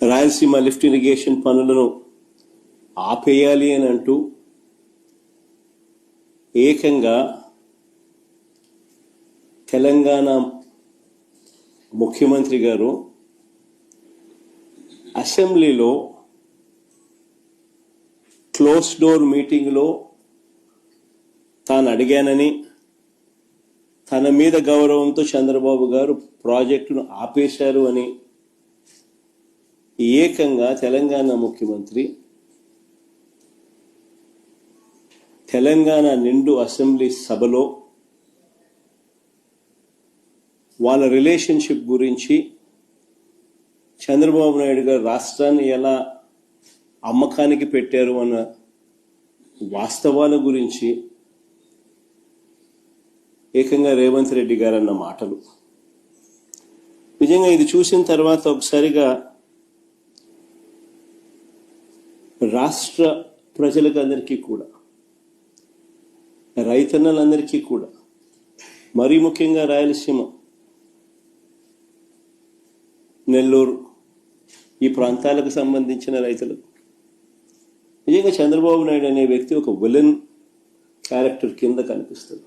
Rayalaseema lift irrigation పనులను ఆపేయాలి అని అంటూ ఏకంగా తెలంగాణ ముఖ్యమంత్రి గారు అసెంబ్లీలో క్లోజ్ డోర్ మీటింగ్లో తాను అడిగానని, తన మీద గౌరవంతో చంద్రబాబు గారు ప్రాజెక్టును ఆపేశారు అని ఏకంగా తెలంగాణ ముఖ్యమంత్రి తెలంగాణ నిండు అసెంబ్లీ సభలో వాళ్ళ రిలేషన్షిప్ గురించి, చంద్రబాబు నాయుడు గారు రాష్ట్రాన్ని ఎలా అమ్మకానికి పెట్టారు అన్న వాస్తవాల గురించి ఏకంగా రేవంత్ రెడ్డి గారు అన్న మాటలు నిజంగా ఇది చూసిన తర్వాత ఒకసారిగా రాష్ట్ర ప్రజలకు అందరికీ కూడా, రైతన్నలందరికీ కూడా, మరీ ముఖ్యంగా రాయలసీమ, నెల్లూరు ఈ ప్రాంతాలకు సంబంధించిన రైతులకు నిజంగా చంద్రబాబు నాయుడు అనే వ్యక్తి ఒక విలన్ క్యారెక్టర్ కింద కనిపిస్తుంది.